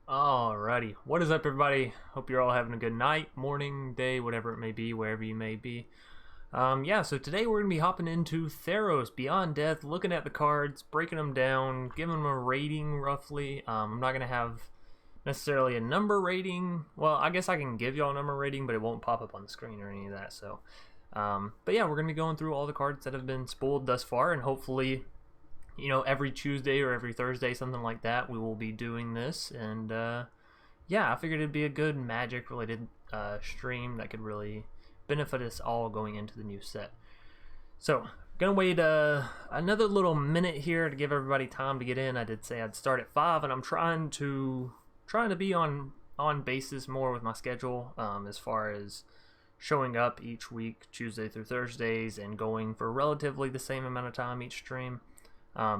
Alrighty, what is up, everybody? Hope you're all having a good night, morning, day, whatever it may be, wherever you may be. Yeah, so today we're going to be hopping into Theros Beyond Death, looking at the cards, breaking them down, giving them a rating roughly. I'm not going to have necessarily a number rating. Well, I guess I can give y'all a number rating, but it won't pop up on the screen or any of that. So, but yeah, we're going to be going through all the cards that have been spoiled thus far, and hopefully, you know, every Tuesday or every Thursday, something like that, we will be doing this. And yeah, I figured it'd be a good Magic related stream that could really benefit us all going into the new set. So gonna wait another little minute here to give everybody time to get in. I did say I'd start at 5, and I'm trying to be on basis more with my schedule, as far as showing up each week Tuesday through Thursdays and going for relatively the same amount of time each stream.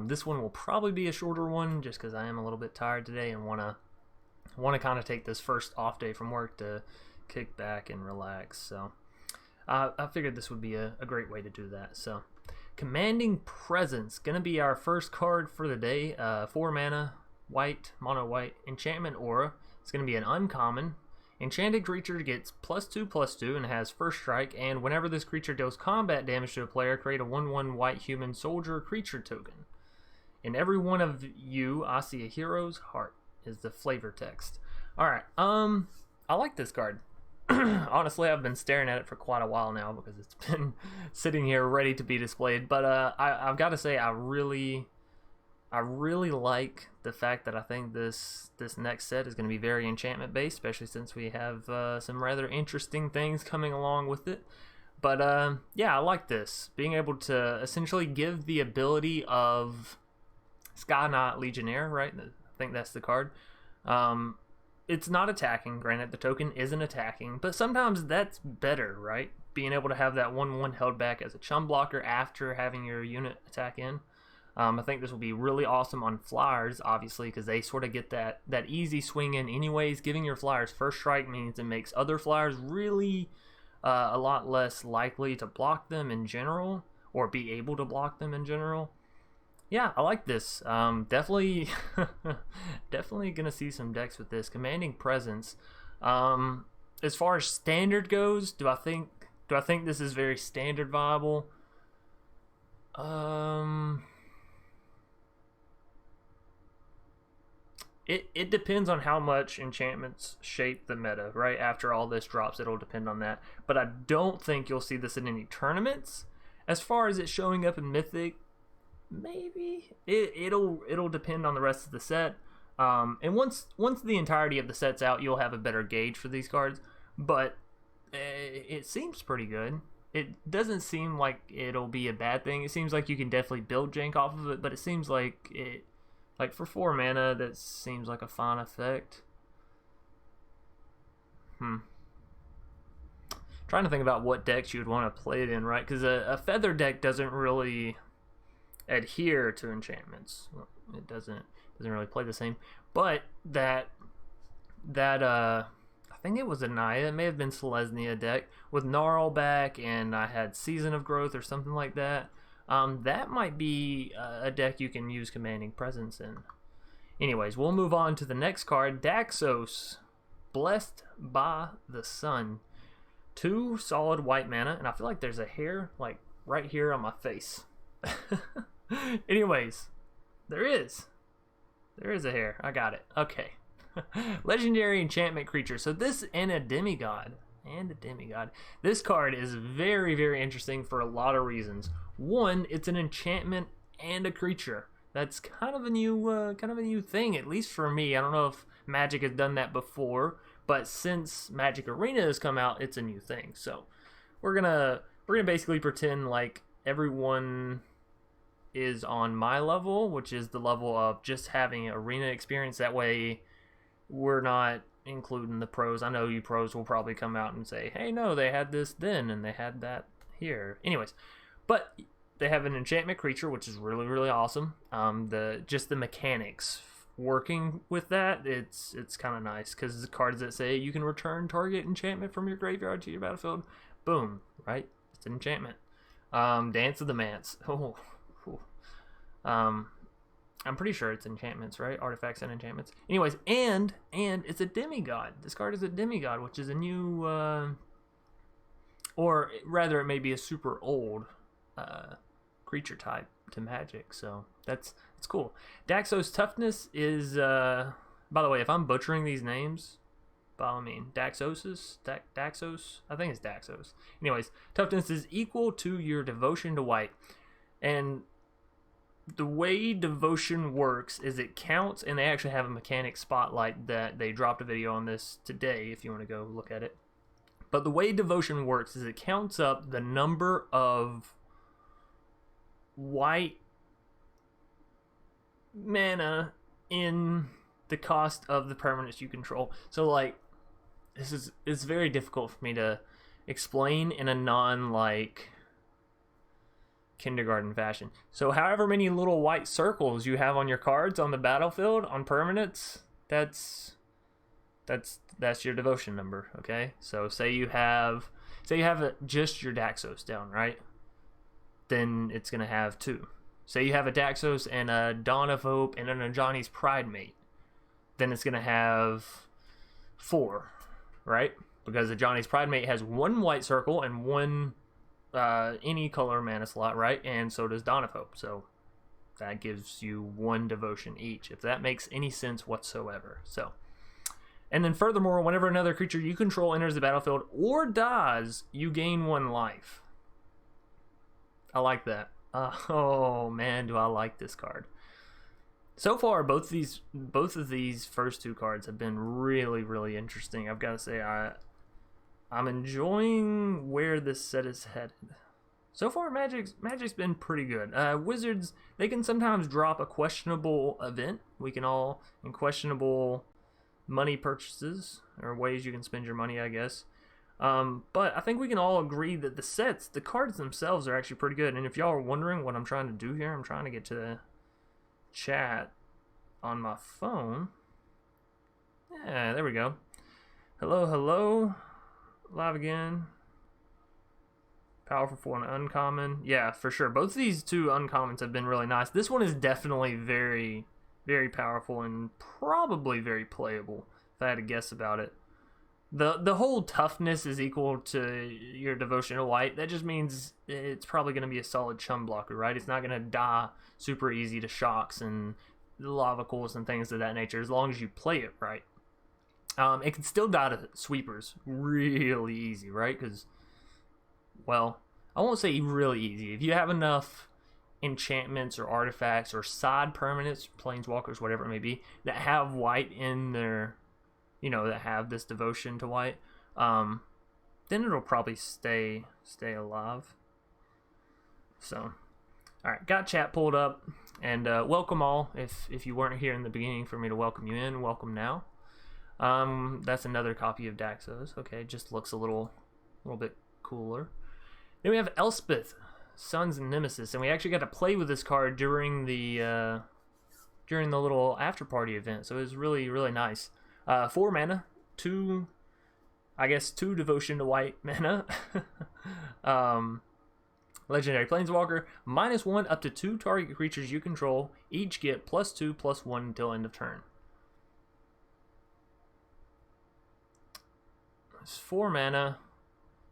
This one will probably be a shorter one just because I am a little bit tired today and want to kind of take this first off day from work to kick back and relax. So I figured this would be a great way to do that. So Commanding Presence, going to be our first card for the day. 4 mana, white, mono white, enchantment aura. It's going to be an uncommon. Enchanted creature gets +2/+2 and has first strike, and whenever this creature deals combat damage to a player, create a 1/1 white human soldier creature token. In every one of you, I see a hero's heart, is the flavor text. Alright, I like this card. Honestly, I've been staring at it for quite a while now because it's been sitting here ready to be displayed, but I've got to say I really like the fact that I think this next set is going to be very enchantment based, especially since we have some rather interesting things coming along with it. But yeah, I like this. Being able to essentially give the ability of Sky Knight Legionnaire, right? I think that's the card. It's not attacking, granted the token isn't attacking, but sometimes that's better, right? Being able to have that 1/1 held back as a chum blocker after having your unit attack in. I think this will be really awesome on flyers, obviously, because they sort of get that easy swing in anyways. Giving your flyers first strike means it makes other flyers really a lot less likely to block them in general, or be able to block them in general. Yeah, I like this. Definitely gonna see some decks with this. Commanding Presence. As far as standard goes, do I think this is very standard viable? It depends on how much enchantments shape the meta, right? After all this drops, it'll depend on that. But I don't think you'll see this in any tournaments. As far as it showing up in Mythic, maybe it'll depend on the rest of the set. And once the entirety of the set's out, you'll have a better gauge for these cards. But it seems pretty good. It doesn't seem like it'll be a bad thing. It seems like you can definitely build jank off of it, but it seems like like for 4 mana, that seems like a fine effect. Trying to think about what decks you would want to play it in, right? Because a feather deck doesn't really adhere to enchantments. It doesn't really play the same. But that I think it was a Naya, it may have been Selesnya deck with Gnarlback, and I had Season of Growth or something like that. That might be a deck you can use Commanding Presence in. Anyways, we'll move on to the next card, Daxos, Blessed by the Sun. 2 solid white mana, and I feel like there's a hair like right here on my face. Anyways, there is a hair. I got it. Okay. Legendary enchantment creature. So this and a demigod. This card is very, very interesting for a lot of reasons. One, it's an enchantment and a creature. That's kind of a new thing, at least for me. I don't know if Magic has done that before, but since Magic Arena has come out, it's a new thing. So we're gonna basically pretend like everyone is on my level, which is the level of just having arena experience. That way we're not including the pros. I know you pros will probably come out and say, hey, no, they had this then and they had that here. Anyways, but they have an enchantment creature, which is really, really awesome. The mechanics working with that, it's kind of nice, because the cards that say you can return target enchantment from your graveyard to your battlefield, boom, right? It's an enchantment. Dance of the Mance. I'm pretty sure it's enchantments, right? Artifacts and enchantments. Anyways, and it's a demigod. This card is a demigod, which is a new, or rather, it may be a super old creature type to Magic. So it's cool. Daxos toughness is, by the way, if I'm butchering these names, by all means, Daxos, I think it's Daxos. Anyways, toughness is equal to your devotion to white, and the way devotion works is it counts, and they actually have a mechanic spotlight that they dropped a video on this today if you want to go look at it. But the way devotion works is it counts up the number of white mana in the cost of the permanents you control. So like, it's very difficult for me to explain in a non like kindergarten fashion. So however many little white circles you have on your cards on the battlefield on permanents, that's your devotion number. Okay, so say you have just your Daxos down, right? Then it's gonna have 2. Say you have a Daxos and a Dawn of Hope and an Ajani's Pride Mate, then it's gonna have 4, right? Because Ajani's Pride Mate has 1 white circle and 1 any color mana slot, right? And so does Dawn of Hope. So that gives you 1 devotion each, if that makes any sense whatsoever. So, and then furthermore, whenever another creature you control enters the battlefield or dies, you gain 1 life. I like that. Oh man, do I like this card. So far, both of these first 2 cards have been really, really interesting. I've got to say, I'm enjoying where this set is headed. So far, Magic's been pretty good. Wizards, they can sometimes drop a questionable event. We can all, in questionable money purchases, or ways you can spend your money, I guess. But I think we can all agree that the cards themselves are actually pretty good. And if y'all are wondering what I'm trying to do here, I'm trying to get to the chat on my phone. Yeah, there we go. Hello. Live again. Powerful for an uncommon. Yeah, for sure. Both of these 2 uncommons have been really nice. This one is definitely very, very powerful and probably very playable, if I had to guess about it. The whole toughness is equal to your devotion to white. That just means it's probably going to be a solid chum blocker, right? It's not going to die super easy to shocks and lava cools and things of that nature, as long as you play it right. It can still die to sweepers really easy, right? Because, well, I won't say really easy. If you have enough enchantments or artifacts or side permanents, planeswalkers, whatever it may be, that have white in their, that have this devotion to white, then it'll probably stay alive. So, all right, got chat pulled up, and welcome all. If you weren't here in the beginning for me to welcome you in, welcome now. That's another copy of Daxos. Okay, just looks a little bit cooler. Then we have Elspeth, Sun's Nemesis, and we actually got to play with this card during the little after party event. So it was really, really nice. 4 mana, 2 devotion to white mana. Legendary Planeswalker, -1 up to 2 target creatures you control each get +2/+1 until end of turn. It's 4 mana,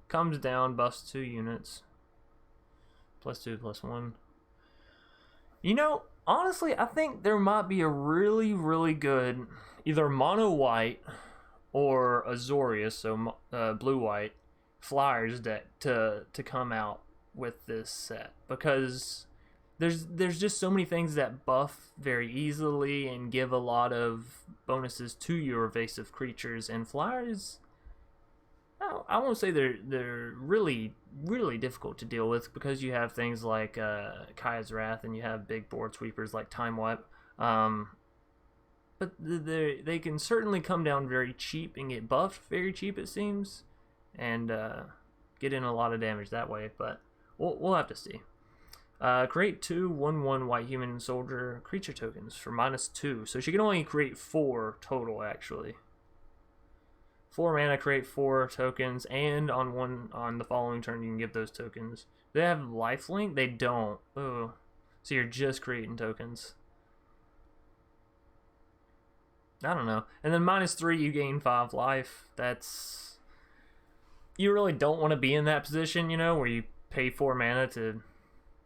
comes down, buffs 2 units, +2/+1. Honestly, I think there might be a really, really good either mono white or Azorius, so blue-white Flyers deck to come out with this set, because there's just so many things that buff very easily and give a lot of bonuses to your evasive creatures, and Flyers, I won't say they're really, really difficult to deal with, because you have things like Kaya's Wrath, and you have big board sweepers like Time Wipe. But they can certainly come down very cheap and get buffed very cheap, it seems, and get in a lot of damage that way. But we'll have to see. Create 2 1/1 white human soldier creature tokens for -2. So she can only create 4 total, actually. 4 mana, create 4 tokens, and on the following turn you can give those tokens. Do they have lifelink? They don't. Oh, so you're just creating tokens. I don't know. And then -3, you gain 5 life. That's... You really don't want to be in that position, you know, where you pay 4 mana to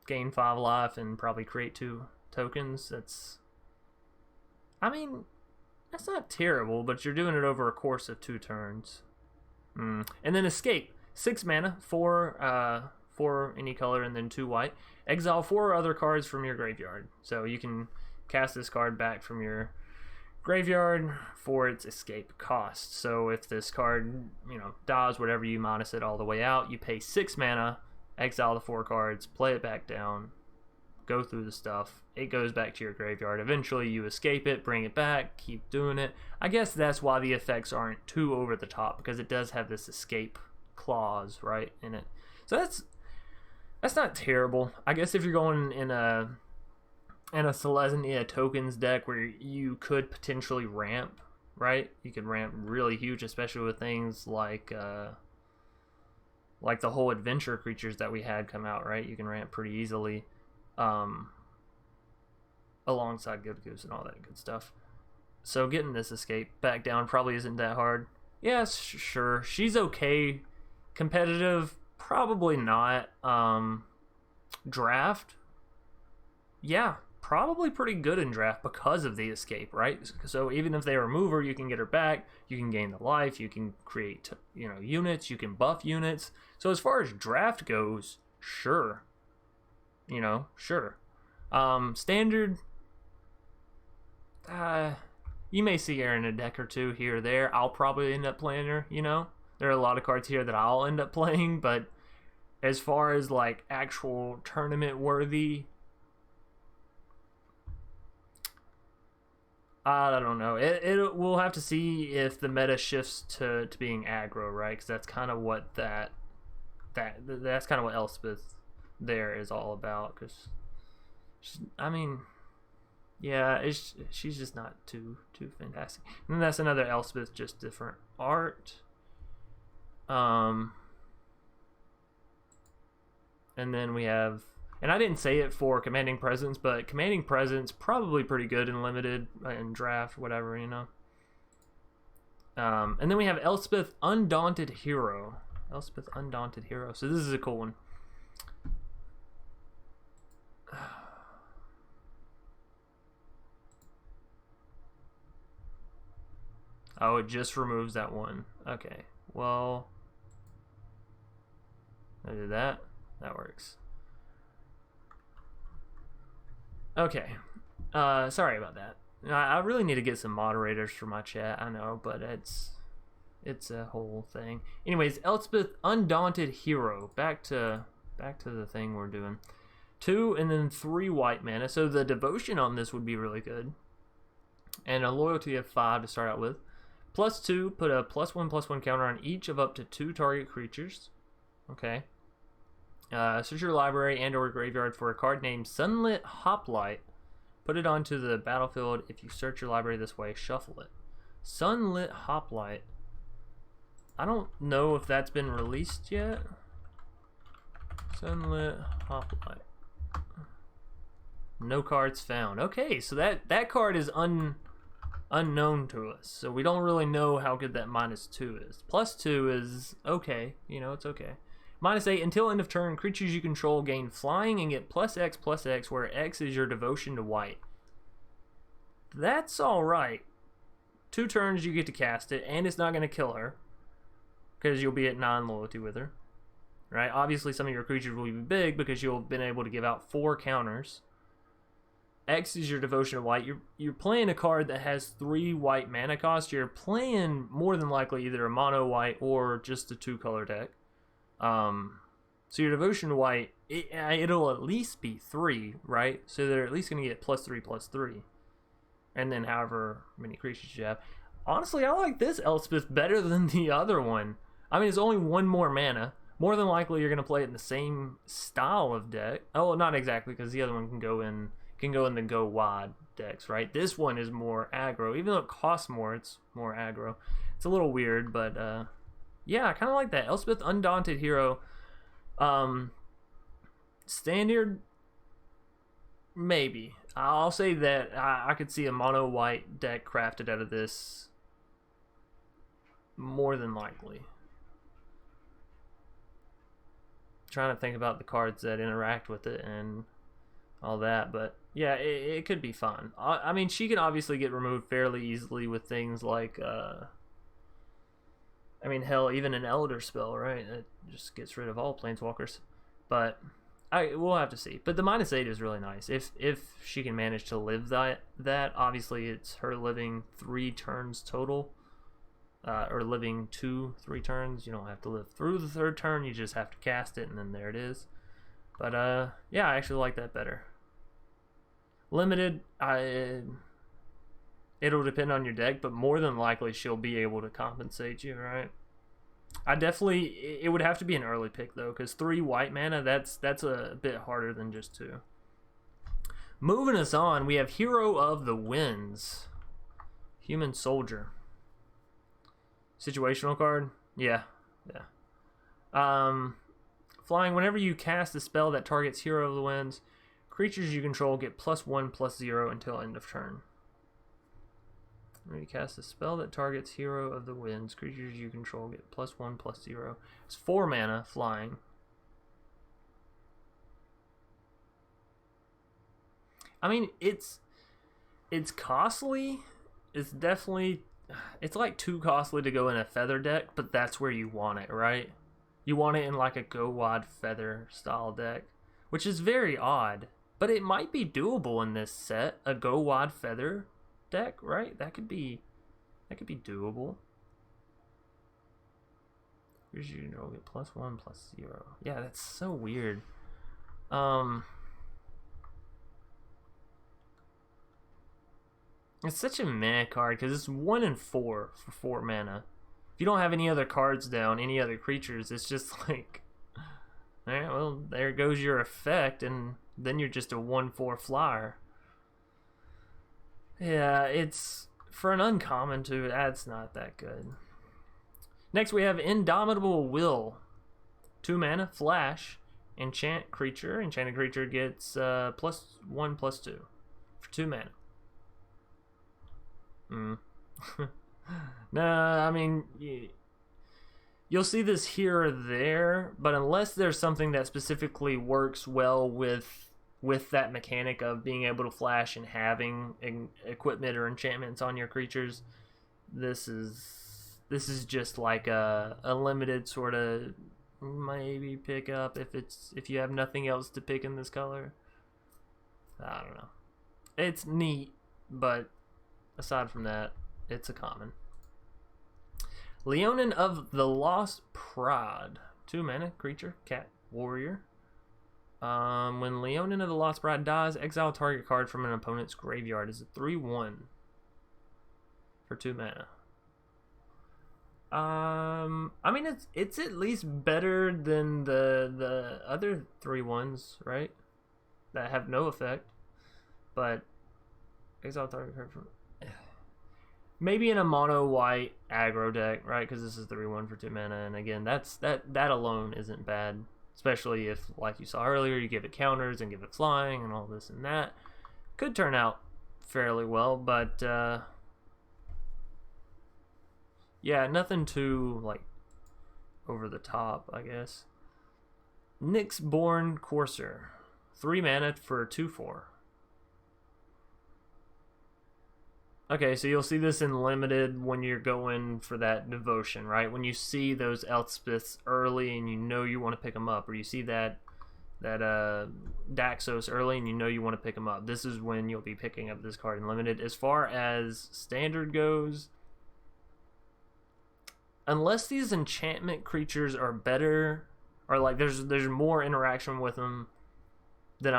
gain 5 life and probably create 2 tokens. That's... I mean, that's not terrible, but you're doing it over a course of 2 turns. And then Escape. 6 mana, 4 any color, and then 2 white. Exile 4 other cards from your graveyard. So you can cast this card back from your graveyard for its escape cost. So if this card, you know, dies, whatever, you minus it all the way out. You pay 6 mana, exile the 4 cards, play it back down, go through the stuff. It goes back to your graveyard. Eventually you escape it, bring it back, keep doing it. I guess that's why the effects aren't too over the top, because it does have this escape clause, right, in it. So that's not terrible. I guess if you're going in a Selesnya tokens deck where you could potentially ramp, right? You could ramp really huge, especially with things like the whole adventure creatures that we had come out, right? You can ramp pretty easily, alongside Good Goose and all that good stuff. So getting this escape back down probably isn't that hard. Yeah, sure. She's okay. Competitive, probably not. Draft, yeah, probably pretty good in draft because of the escape, right? So even if they remove her, you can get her back, you can gain the life, you can create, you know, units, you can buff units. So as far as draft goes, sure, you know, sure. Standard, you may see her in a deck or two here or there. I'll probably end up playing her, you know. There are a lot of cards here that I'll end up playing, but as far as like actual tournament worthy, I don't know. We'll have to see if the meta shifts to being aggro, right? Because that's kind of what that's kind of what Elspeth there is all about. Because I mean, yeah, she's just not too fantastic. And then that's another Elspeth, just different art. And then we have, and I didn't say it for Commanding Presence, but Commanding Presence probably pretty good in limited and draft, whatever, you know. And then we have Elspeth Undaunted Hero. Elspeth Undaunted Hero. So this is a cool one. Oh, it just removes that one. Okay, well, I did that. That works. Okay. Sorry about that. I really need to get some moderators for my chat. I know, but it's a whole thing. Anyways, Elspeth Undaunted Hero. Back to the thing we're doing. 2 and then 3 white mana. So the devotion on this would be really good. And a loyalty of 5 to start out with. +2, put a +1/+1 counter on each of up to 2 target creatures. Okay. Search your library and or graveyard for a card named Sunlit Hoplite. Put it onto the battlefield. If you search your library this way, shuffle it. Sunlit Hoplite. I don't know if that's been released yet. Sunlit Hoplite. No cards found. Okay, so that card is unknown to us. So we don't really know how good that -2 is. +2 is okay. You know, it's okay. -8, until end of turn, creatures you control gain flying and get +X/+X, where X is your devotion to white. That's alright. 2 turns you get to cast it, and it's not going to kill her, because you'll be at 9 loyalty with her. Right? Obviously some of your creatures will be big, because you'll have been able to give out 4 counters. X is your devotion to white. You're playing a card that has 3 white mana cost. You're playing more than likely either a mono white or just a 2-color deck. So your devotion to white, it'll at least be 3, right? So they're at least going to get +3/+3, and then however many creatures you have. Honestly, I like this Elspeth better than the other one. I mean, it's only 1 more mana. More than likely, you're going to play it in the same style of deck. Oh, not exactly, because the other one can go in the go wide decks, right? This one is more aggro, even though it costs more. It's more aggro. It's a little weird, but yeah, I kind of like that. Elspeth Undaunted Hero. Standard, maybe. I'll say that I could see a mono white deck crafted out of this more than likely. Trying to think about the cards that interact with it and all that, but yeah, it could be fun. I mean, she can obviously get removed fairly easily with things like I mean, hell, even an Elder spell, right? It just gets rid of all planeswalkers. But we'll have to see. But the -8 is really nice. If she can manage to live that obviously it's her living 3 turns total, or living 3 turns. You don't have to live through the 3rd turn. You just have to cast it, and then there it is. But yeah, I actually like that better. Limited, it'll depend on your deck, but more than likely she'll be able to compensate you, right? It would have to be an early pick though, because 3 white mana, that's a bit harder than just 2. Moving us on, we have Hero of the Winds, Human Soldier. Situational card, yeah. Flying, whenever you cast a spell that targets Hero of the Winds, creatures you control get +1/+0 until end of turn. When you cast a spell that targets Hero of the Winds, creatures you control get +1/+0. It's 4 mana, flying. I mean, it's costly. It's definitely, it's like too costly to go in a feather deck, but that's where you want it, right? You want it in like a Go Wad feather style deck, which is very odd, but it might be doable in this set. A Go Wad feather deck, right? That could be doable. Here's your control, get +1/+0. Yeah, that's so weird. It's such a meh card because it's 1 and 4 for 4 mana. If you don't have any other cards down, any other creatures, it's just like, alright, well, there goes your effect, and then you're just a 1/4 flyer. Yeah, it's, for an uncommon too, that's not that good. Next we have Indomitable Will. 2 mana, flash, enchant creature. Enchanted creature gets +1/+2 for 2 mana. Nah, I mean, you'll see this here or there, but unless there's something that specifically works well with that mechanic of being able to flash and having equipment or enchantments on your creatures, this is just like a limited sort of maybe pick up if you have nothing else to pick in this color. I don't know. It's neat, but aside from that, it's a common. Leonin of the Lost Pride. 2 mana, creature, cat, warrior. When Leonin of the Lost Pride dies, exile target card from an opponent's graveyard. Is a 3/1 for 2 mana. I mean, it's at least better than the other 3/1s, right? That have no effect. But exile target card from, maybe in a mono white aggro deck, right? Because this is 3/1 for 2 mana, and again, that alone isn't bad, especially if, like you saw earlier, you give it counters and give it flying and all this and that. Could turn out fairly well, but yeah, nothing too like over the top, I guess. Nyxborn Courser, 3 mana for 2/4. Okay, so you'll see this in limited when you're going for that devotion, right? When you see those Elspeths early and you know you want to pick them up, or you see that Daxos early and you know you want to pick them up. This is when you'll be picking up this card in limited. As far as standard goes, unless these enchantment creatures are better, or like there's more interaction with them than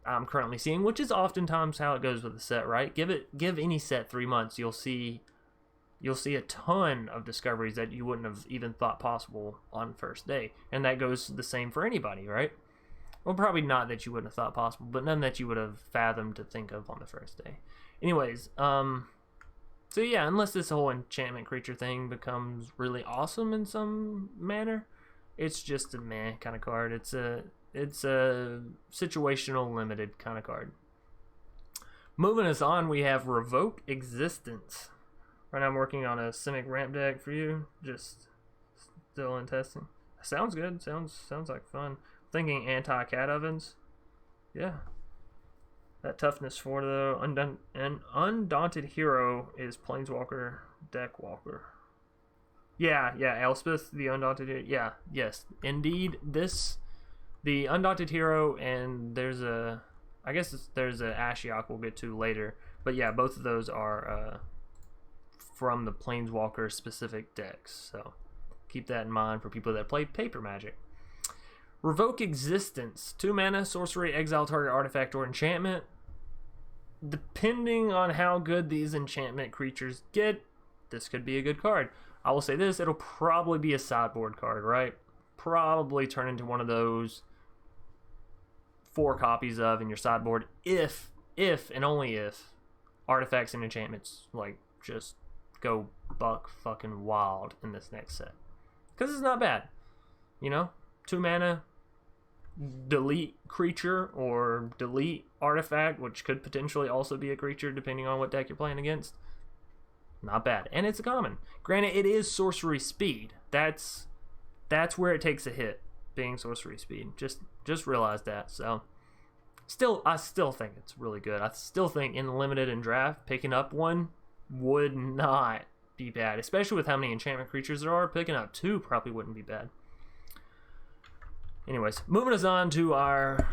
I'm currently seeing, which is oftentimes how it goes with the set, right? Give any set 3 months, you'll see a ton of discoveries that you wouldn't have even thought possible on first day, and that goes the same for anybody, right? Well, probably not that you wouldn't have thought possible, but none that you would have fathomed to think of on the first day. Anyways, so yeah, unless this whole enchantment creature thing becomes really awesome in some manner, it's just a meh kind of card. It's a situational limited kind of card. Moving us on, we have Revoke Existence. Right now I'm working on a Simic ramp deck for you. Just still in testing. Sounds good. Sounds like fun. Thinking anti-cat ovens. Yeah. That toughness 4 though. An Undaunted Hero is Planeswalker Deck Walker. Yeah, Elspeth, the Undaunted. Yeah, yes, indeed. The Undaunted Hero, and there's a Ashion we'll get to later. But yeah, both of those are from the Planeswalker specific decks. So keep that in mind for people that play paper Magic. Revoke Existence. 2 mana, sorcery, exile target artifact or enchantment. Depending on how good these enchantment creatures get, this could be a good card. I will say this, it'll probably be a sideboard card, right? Probably turn into one of those 4 copies of in your sideboard if and only if artifacts and enchantments like just go buck fucking wild in this next set. Because it's not bad. You know? 2 mana, delete creature or delete artifact, which could potentially also be a creature depending on what deck you're playing against. Not bad. And it's a common. Granted, it is sorcery speed. That's where it takes a hit, being sorcery speed. Just realize that. So I still think it's really good. I still think in limited and draft, picking up one would not be bad. Especially with how many enchantment creatures there are. Picking up 2 probably wouldn't be bad. Anyways, moving us on to our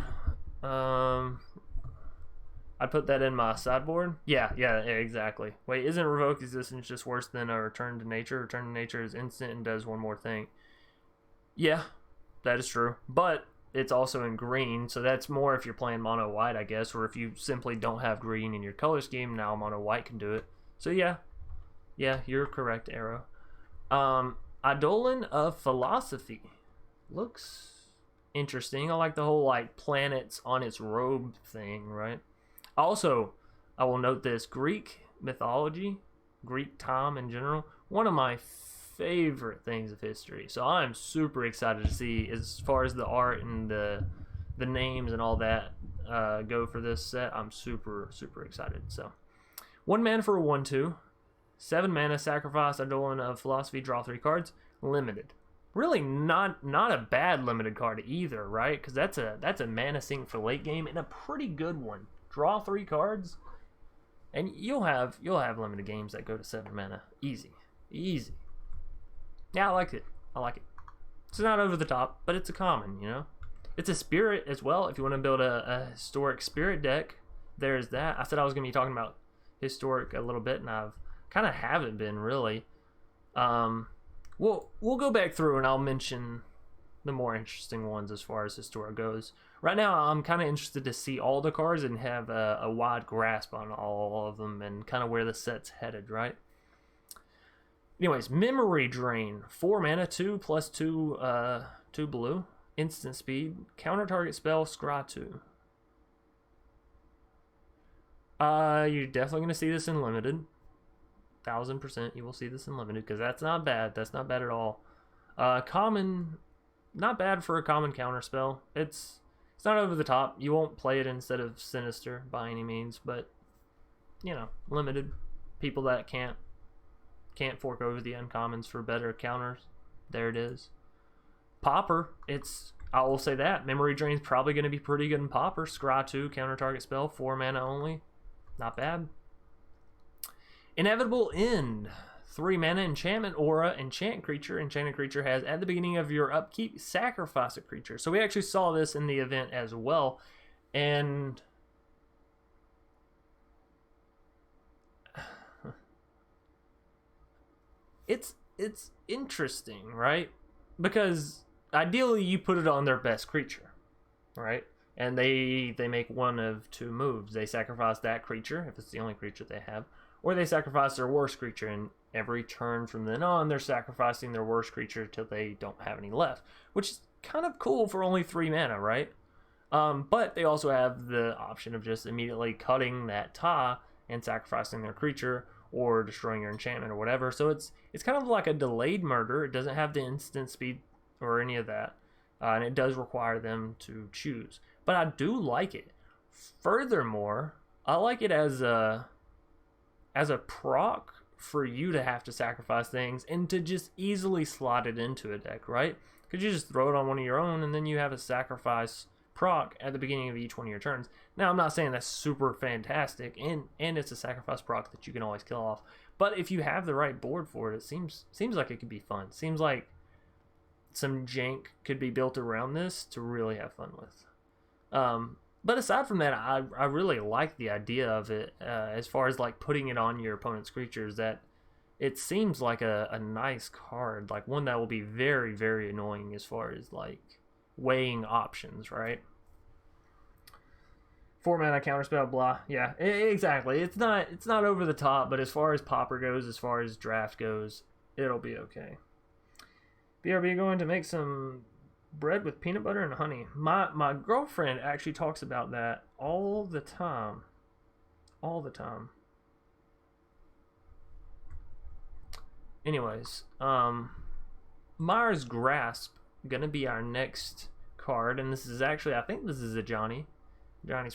I'd put that in my sideboard. Yeah, exactly. Wait, isn't Revoke Existence just worse than a Return to Nature? Return to Nature is instant and does one more thing. Yeah, that is true. But it's also in green, so that's more if you're playing mono white, I guess, or if you simply don't have green in your color scheme, now mono white can do it. So yeah, you're correct, Arrow. Eidolon of Philosophy looks interesting. I like the whole like planets on its robe thing, right? Also, I will note this, Greek mythology, Greek time in general, one of my favorite things of history. So I'm super excited to see as far as the art and the names and all that go for this set. I'm super excited. So 1 mana for a 1/2, 7 mana, sacrifice Eidolon of Philosophy, draw 3 cards, limited. Really not a bad limited card either, right? Because that's a mana sink for late game and a pretty good one. Draw 3 cards, and you'll have limited games that go to 7 mana. Easy. Yeah, I like it. It's not over the top, but it's a common, you know? It's a spirit as well. If you want to build a historic spirit deck, there's that. I said I was going to be talking about historic a little bit, and I've kind of haven't been really. We'll go back through, and I'll mention the more interesting ones as far as historic goes. Right now, I'm kind of interested to see all the cards and have a wide grasp on all of them and kind of where the set's headed, right? Anyways, Memory Drain. 4 mana, 2/2, 2 blue. Instant speed. Counter target spell, scry 2. You're definitely going to see this in limited. 1000% you will see this in limited because that's not bad. That's not bad at all. Common, not bad for a common counter spell. It's not over the top. You won't play it instead of Sinister by any means, but you know, limited. People that can't fork over the uncommons for better counters. There it is. Pauper, I will say that. Memory Drain's probably going to be pretty good in Pauper. Scry 2, counter target spell, 4 mana only. Not bad. Inevitable End. 3 mana, enchantment aura, enchant creature. Enchanted creature has, at the beginning of your upkeep, sacrifice a creature. So we actually saw this in the event as well. And it's interesting, right? Because ideally you put it on their best creature, right? And they make one of 2 moves. They sacrifice that creature, if it's the only creature they have, or they sacrifice their worst creature, and every turn from then on, they're sacrificing their worst creature till they don't have any left, which is kind of cool for only 3 mana, right? But they also have the option of just immediately cutting that tie and sacrificing their creature or destroying your enchantment or whatever. So it's kind of like a delayed murder. It doesn't have the instant speed or any of that, and it does require them to choose. But I do like it. Furthermore, I like it as a proc for you to have to sacrifice things and to just easily slot it into a deck, right? Because you just throw it on one of your own and then you have a sacrifice proc at the beginning of each one of your turns. Now, I'm not saying that's super fantastic, and it's a sacrifice proc that you can always kill off. But if you have the right board for it, it seems like it could be fun. Seems like some jank could be built around this to really have fun with. But aside from that, I really like the idea of it as far as like putting it on your opponent's creatures. That it seems like a nice card, like one that will be very, very annoying as far as like weighing options, right? 4 mana counterspell, blah. Yeah, exactly. It's not over the top, but as far as popper goes, as far as draft goes, it'll be okay. BRB going to make some bread with peanut butter and honey. My girlfriend actually talks about that all the time. All the time. Anyways, Myra's Grasp gonna be our next card, and this is actually, I think this is a Johnny's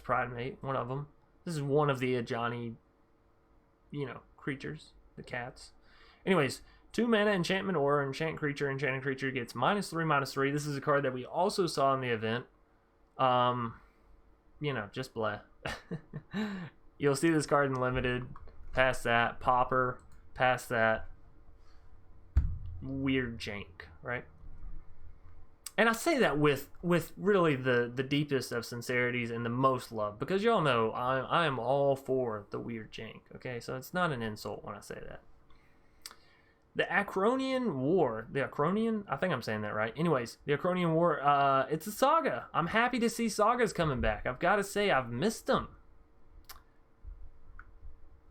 Pride Mate, one of them. This is one of the Ajani, creatures, the cats. Anyways, 2 mana enchantment or enchanted creature gets -3/-3. This is a card that we also saw in the event. Just blah. You'll see this card in limited. Past that, popper. Past that, weird jank, right? And I say that with really the deepest of sincerities and the most love, because y'all know I am all for the weird jank, okay? So it's not an insult when I say that. The Acromion War. The Acromion? I think I'm saying that right. Anyways, the Acromion War, it's a saga. I'm happy to see sagas coming back. I've got to say, I've missed them.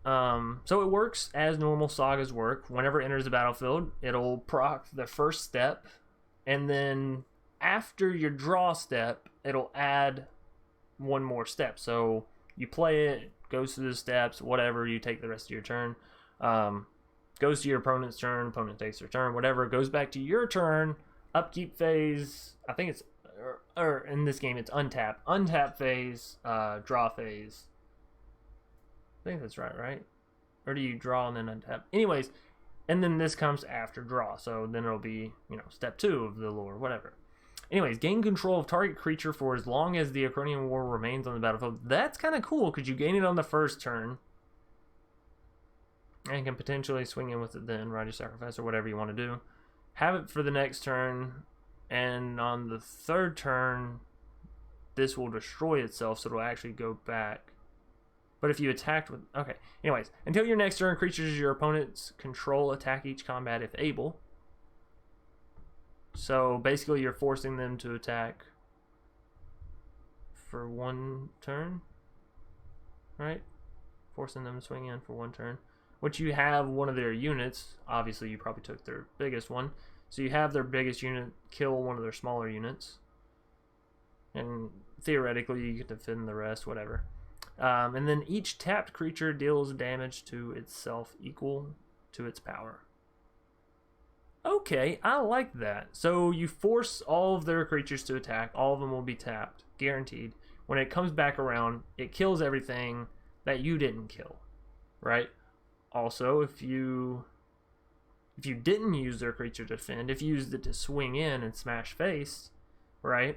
So it works as normal sagas work. Whenever it enters the battlefield, it'll proc the first step, and then after your draw step, it'll add one more step. So you play it, goes through the steps, whatever, you take the rest of your turn. Goes to your opponent's turn, opponent takes their turn, whatever, goes back to your turn, upkeep phase, I think it's, or in this game it's untap phase, draw phase. I think that's right? Or do you draw and then untap? Anyways, and then this comes after draw, so then it'll be, step 2 of the lore, whatever. Anyways, gain control of target creature for as long as the Acromion War remains on the battlefield. That's kind of cool, because you gain it on the first turn, and can potentially swing in with it then, right? Your sacrifice or whatever you want to do. Have it for the next turn, and on the third turn, this will destroy itself, so it'll actually go back. But if you attacked with... Okay, anyways. Until your next turn, creatures your opponents control attack each combat if able. So basically you're forcing them to attack for 1 turn, right? Forcing them to swing in for 1 turn. Which you have one of their units. Obviously, you probably took their biggest one. So you have their biggest unit kill one of their smaller units. And theoretically, you get to defend the rest, whatever. And then each tapped creature deals damage to itself equal to its power. Okay, I like that. So you force all of their creatures to attack. All of them will be tapped, guaranteed. When it comes back around, it kills everything that you didn't kill, right? Also, if you didn't use their creature to defend, if you used it to swing in and smash face, right,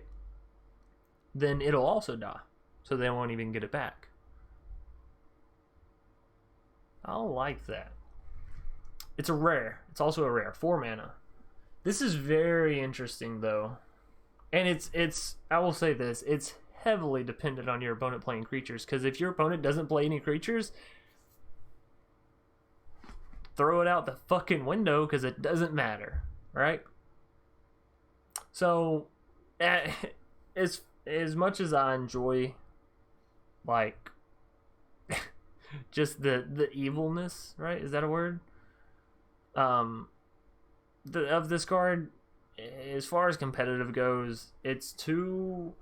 then it'll also die. So they won't even get it back. I like that. It's a rare. It's also a rare. 4 mana. This is very interesting, though. And it's I will say this, it's heavily dependent on your opponent playing creatures, because if your opponent doesn't play any creatures, throw it out the fucking window, because it doesn't matter, right? So, as much as I enjoy, like, just the evilness, right? Is that a word? Of this card, as far as competitive goes, it's too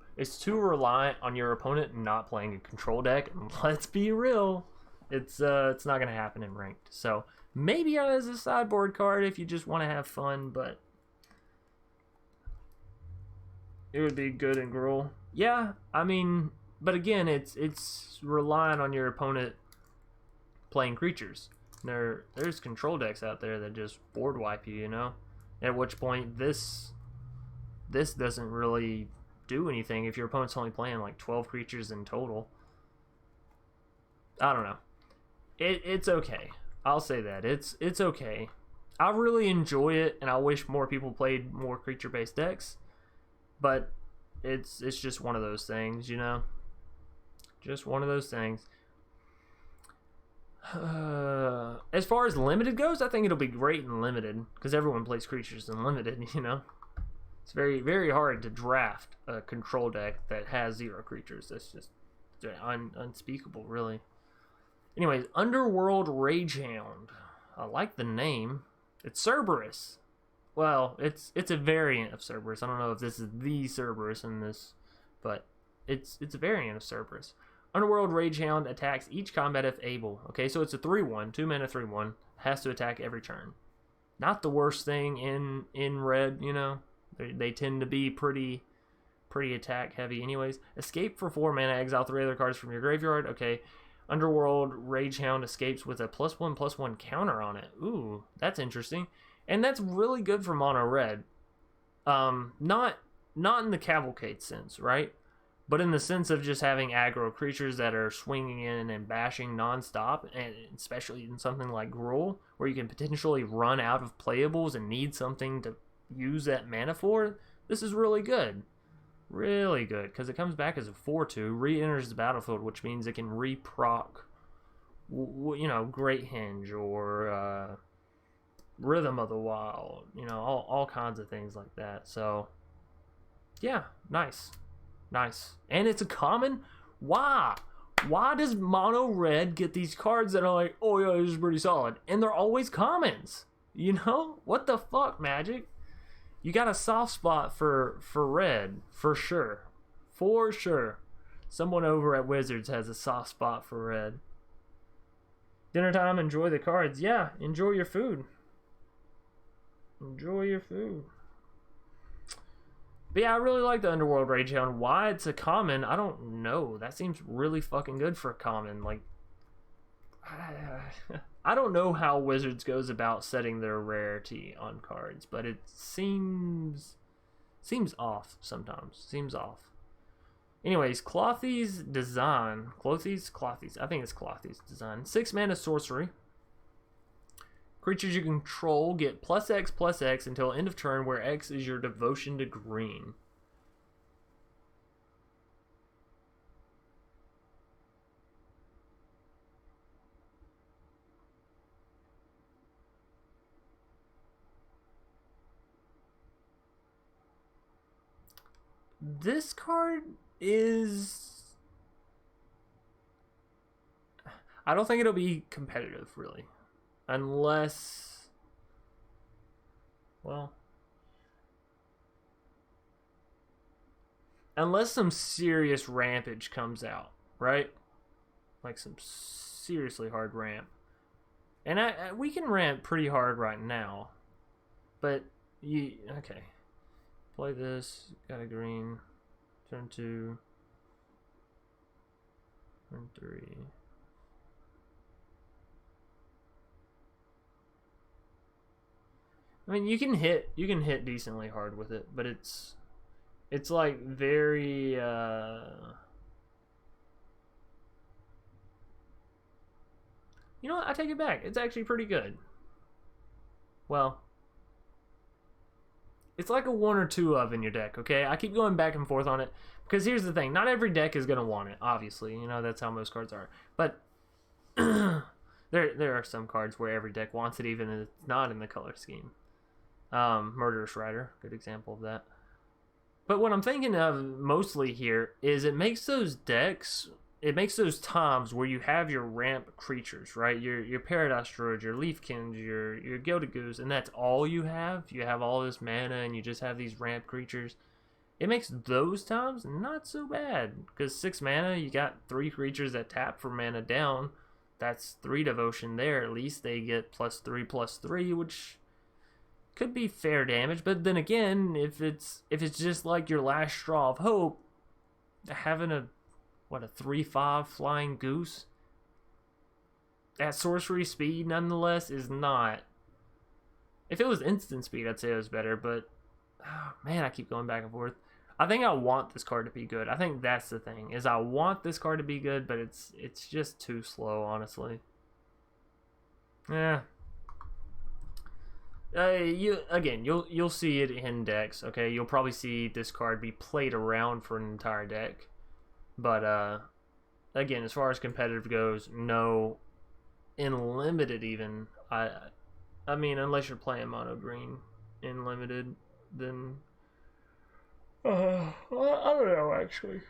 reliant on your opponent not playing a control deck. And let's be real, it's not gonna happen in ranked. So maybe as a sideboard card if you just want to have fun, but it would be good in Gruul. Yeah, I mean, but again, it's relying on your opponent playing creatures. There's control decks out there that just board wipe you, you know? At which point this doesn't really do anything if your opponent's only playing like 12 creatures in total. I don't know. It's okay. I'll say that. It's okay. I really enjoy it, and I wish more people played more creature-based decks. But it's just one of those things, you know? Just one of those things. As far as limited goes, I think it'll be great in limited, because everyone plays creatures in limited, you know? It's very, very hard to draft a control deck that has 0 creatures. That's just unspeakable, really. Anyways, Underworld Rage Hound. I like the name. It's Cerberus. Well, it's a variant of Cerberus. I don't know if this is the Cerberus in this, but it's a variant of Cerberus. Underworld Rage Hound attacks each combat if able. Okay, so it's a 3/1, 2 mana 3/1. Has to attack every turn. Not the worst thing in red, you know. They tend to be pretty attack heavy anyways. Escape for 4 mana, exile 3 other cards from your graveyard. Okay. Underworld Rage Hound escapes with a +1/+1 counter on it. Ooh, that's interesting. And that's really good for mono red. Not in the cavalcade sense, right? But in the sense of just having aggro creatures that are swinging in and bashing nonstop, and especially in something like Gruul, where you can potentially run out of playables and need something to use that mana for. This is really good. Really good, because it comes back as a 4/2, re-enters the battlefield, which means it can re-proc, you know, Great Hinge or Rhythm of the Wild, you know, all kinds of things like that. So, yeah, nice. Nice. And it's a common? Why? Why does mono red get these cards that are like, oh yeah, this is pretty solid, and they're always commons? You know? What the fuck, Magic? You got a soft spot for red, for sure. For sure. Someone over at Wizards has a soft spot for red. Dinner time, enjoy the cards. Yeah, enjoy your food. Enjoy your food. But yeah, I really like the Underworld Rage Hound. Why it's a common, I don't know. That seems really fucking good for a common. Like, I don't know how Wizards goes about setting their rarity on cards, but it seems off sometimes. Seems off. Anyways, Clothy's Design. Clothy's? I think it's Clothy's Design. 6 mana sorcery. Creatures you control get +X/+X until end of turn, where X is your devotion to green. This card is... I don't think it'll be competitive, really. Unless... Well... Unless some serious rampage comes out, right? Like some seriously hard ramp. And we can ramp pretty hard right now. But, okay. Play this, got a green, turn 2, turn 3. I mean, you can hit decently hard with it, but it's like very, you know what, I take it back. It's actually pretty good. Well, it's like a 1 or 2 of in your deck, okay? I keep going back and forth on it, because here's the thing. Not every deck is going to want it, obviously. You know, that's how most cards are. But there are some cards where every deck wants it, even if it's not in the color scheme. Murderous Rider, good example of that. But what I'm thinking of mostly here is it makes those decks... It makes those times where you have your ramp creatures, right? Your Paradise Druid, your Leafkins, your Gilded Goose, and that's all you have. You have all this mana and you just have these ramp creatures. It makes those times not so bad, because 6 mana, you got 3 creatures that tap for mana down. That's 3 devotion there. At least they get +3/+3, which could be fair damage. But then again, if it's just like your last straw of hope, having a what, a 3/5 flying goose. That sorcery speed, nonetheless, is not. If it was instant speed, I'd say it was better, but oh, man, I keep going back and forth. I think I want this card to be good. I think that's the thing, is I want this card to be good, but it's just too slow, honestly. Yeah. You'll see it in decks, okay? You'll probably see this card be played around for an entire deck. But, again, as far as competitive goes, no. In limited, even, I mean, unless you're playing mono green in limited, then I don't know, actually.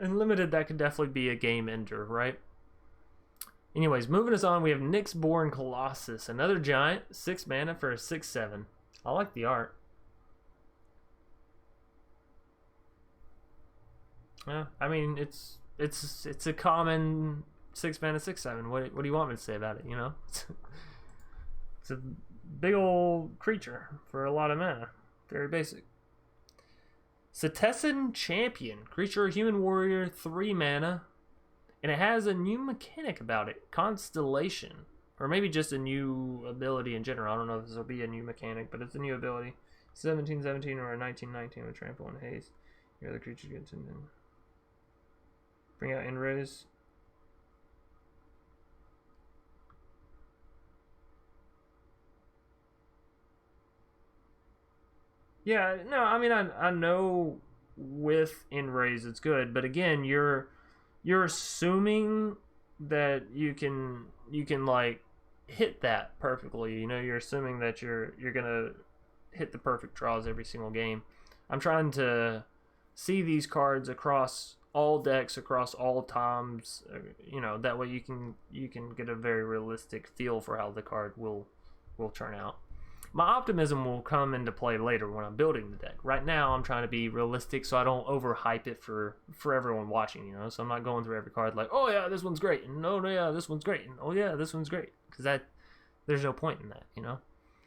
In limited, that could definitely be a game ender, right? Anyways, moving us on, we have Nyxborn Colossus, another giant, 6 mana for a 6/7. I like the art. Yeah, I mean, it's a common 6 mana 6/7. What do you want me to say about it? You know, it's a big old creature for a lot of mana. Very basic. Cetessan Champion, creature, human warrior, 3 mana, and it has a new mechanic about it, Constellation, or maybe just a new ability in general. I don't know if this will be a new mechanic, but it's a new ability. 17/17 or a 19/19 with trample and haste. Your other creature gets in. Bring out Enraze. Yeah, no, I mean, I know with Enraze it's good, but again, you're assuming that you can like hit that perfectly. You know, you're assuming that you're gonna hit the perfect draws every single game. I'm trying to see these cards across all decks, across all times. You know, that way you can get a very realistic feel for how the card will turn out. My optimism will come into play later when I'm building the deck. Right now, I'm trying to be realistic so I don't overhype it for everyone watching, you know? So I'm not going through every card like, oh yeah, this one's great, and oh yeah, this one's great, and oh yeah, this one's great. Because there's no point in that, you know?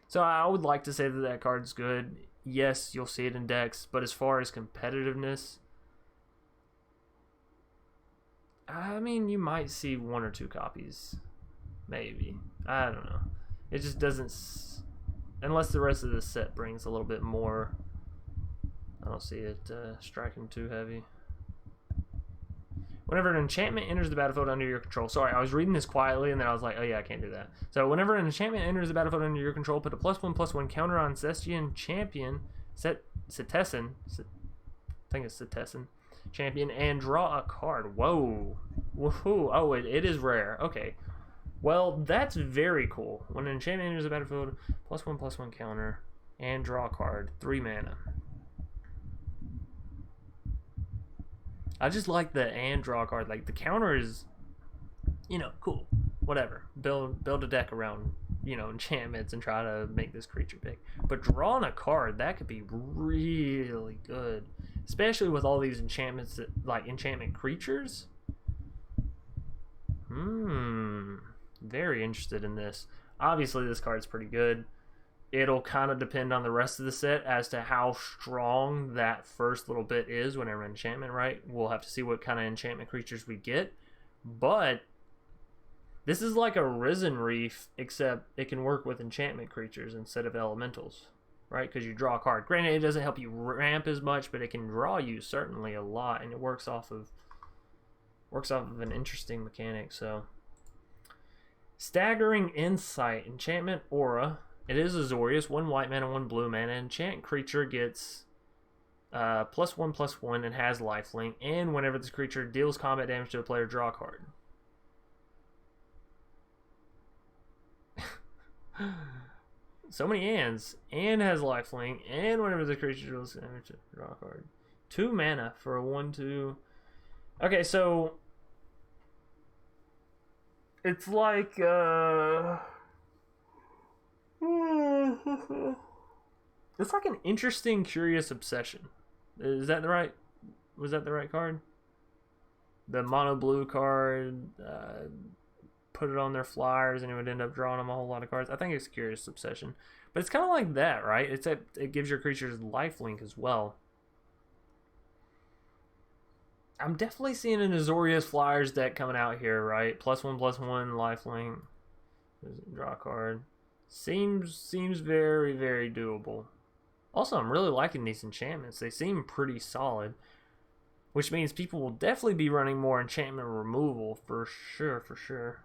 So I would like to say that card's good. Yes, you'll see it in decks, but as far as competitiveness, I mean, you might see 1 or 2 copies. Maybe. I don't know. It just doesn't... Unless the rest of the set brings a little bit more, I don't see it striking too heavy. Whenever an enchantment enters the battlefield under your control, sorry, I was reading this quietly and then I was like, oh yeah, I can't do that. So whenever an enchantment enters the battlefield under your control, put a +1/+1 counter on Cetessan Champion, Cetessan, I think it's Cetessan Champion, and draw a card. Whoa, woohoo! Oh, it is rare. Okay. Well, that's very cool. When an enchantment enters the battlefield, +1/+1 counter, and draw a card, 3 mana. I just like the and draw a card. Like, the counter is, you know, cool. Whatever. Build a deck around, you know, enchantments and try to make this creature big. But drawing a card, that could be really good. Especially with all these enchantments, that, like enchantment creatures. Very interested in this. Obviously, this card's pretty good. It'll kind of depend on the rest of the set as to how strong that first little bit is whenever enchantment, right? We'll have to see what kind of enchantment creatures we get. But this is like a Risen Reef, except it can work with enchantment creatures instead of elementals, right? Because you draw a card. Granted, it doesn't help you ramp as much, but it can draw you certainly a lot, and it works off of an interesting mechanic. So Staggering Insight, enchantment aura. It is Azorius, 1 white mana, 1 blue mana. Enchant creature gets +1/+1 and has lifelink. And whenever this creature deals combat damage to a player, draw a card. So many ands. And has lifelink. And whenever the creature deals damage, draw a card. 2 mana for a 1/2. Okay, so it's like it's like an interesting, curious obsession. Was that the right card? The mono blue card, put it on their flyers and it would end up drawing them a whole lot of cards. I think it's Curious Obsession. But it's kind of like that, right? It gives your creatures lifelink as well. I'm definitely seeing an Azorius Flyers deck coming out here, right? +1/+1 lifelink. Draw a card. Seems very, very doable. Also, I'm really liking these enchantments. They seem pretty solid. Which means people will definitely be running more enchantment removal for sure, for sure.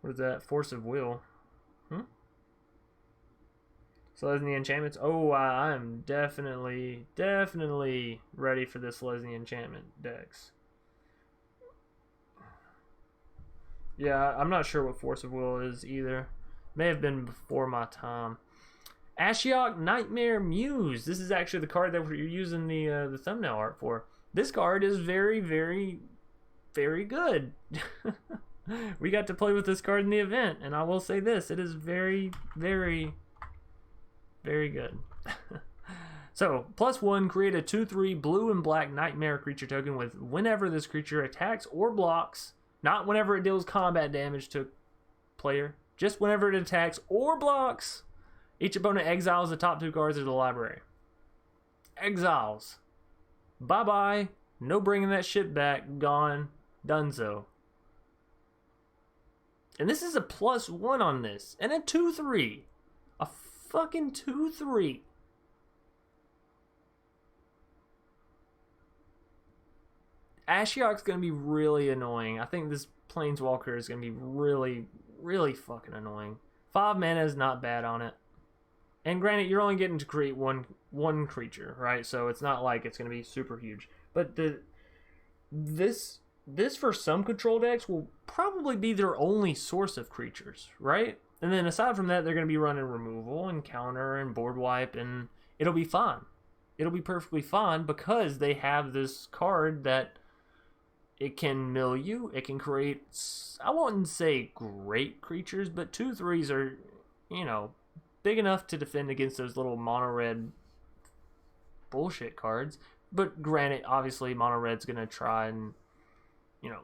What is that? Force of Will. So Lesney enchantments. Oh, I am definitely ready for this Lesney enchantment decks. Yeah, I'm not sure what Force of Will is either. May have been before my time. Ashion Nightmare Muse. This is actually the card that we're using the thumbnail art for. This card is very, very, very good. We got to play with this card in the event, and I will say this: it is very, very, very good. So, +1, create a 2/3 blue and black nightmare creature token with whenever this creature attacks or blocks, not whenever it deals combat damage to player, just whenever it attacks or blocks. Each opponent exiles the top 2 cards of the library. Exiles. Bye-bye. No bringing that shit back. Gone. Donezo. And this is a +1 on this. And a 2/3. A fucking 2/3. Ashiok's going to be really annoying. I think this Planeswalker is going to be really, really fucking annoying. 5 mana is not bad on it. And granted, you're only getting to create one creature, right? So it's not like it's going to be super huge. But this for some control decks will probably be their only source of creatures, right? And then aside from that, they're going to be running removal and counter and board wipe, and it'll be fine. It'll be perfectly fine because they have this card that it can mill you. It can create, I wouldn't say great creatures, but 2/3s are, you know, big enough to defend against those little mono-red bullshit cards. But granted, obviously, mono-red's going to try and, you know,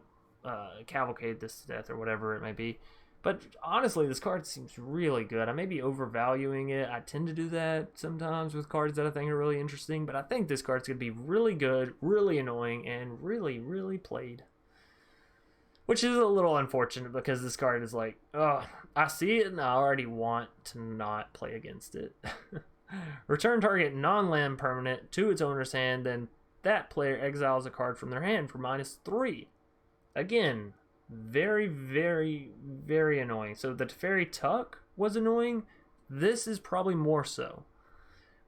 cavalcade this to death or whatever it may be. But honestly, this card seems really good. I may be overvaluing it. I tend to do that sometimes with cards that I think are really interesting. But I think this card's going to be really good, really annoying, and really, really played. Which is a little unfortunate because this card is like, oh, I see it and I already want to not play against it. Return target non-land permanent to its owner's hand, then that player exiles a card from their hand for -3. Again, very, very, very annoying. So the Teferi Tuck was annoying. This is probably more so.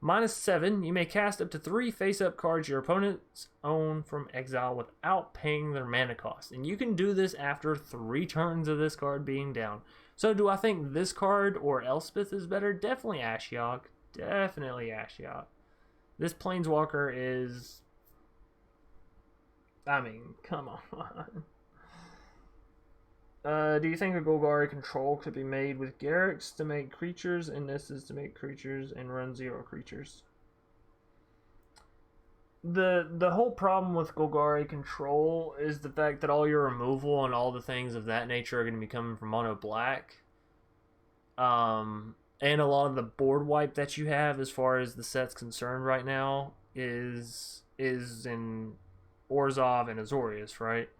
-7, you may cast up to 3 face-up cards your opponents own from exile without paying their mana cost. And you can do this after 3 turns of this card being down. So do I think this card or Elspeth is better? Definitely Ashiok. Definitely Ashiok. This Planeswalker is... I mean, come on. Do you think a Golgari control could be made with Garruk's to make creatures, and this is to make creatures and run 0 creatures? The whole problem with Golgari control is the fact that all your removal and all the things of that nature are going to be coming from mono black. And a lot of the board wipe that you have as far as the set's concerned right now is in Orzhov and Azorius, right?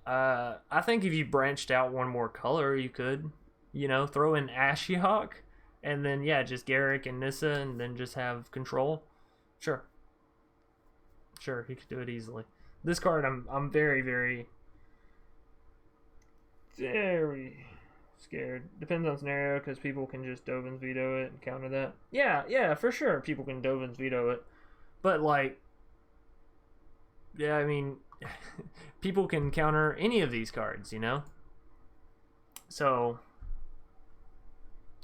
I think if you branched out one more color, you could, you know, throw in Ashiok, and then, yeah, just Garruk and Nissa, and then just have control. Sure, you could do it easily. This card, I'm very, very, very scared. Depends on scenario, because people can just Dovin's veto it and counter that. Yeah, for sure, people can Dovin's veto it. But, like, yeah, I mean... people can counter any of these cards, you know? So,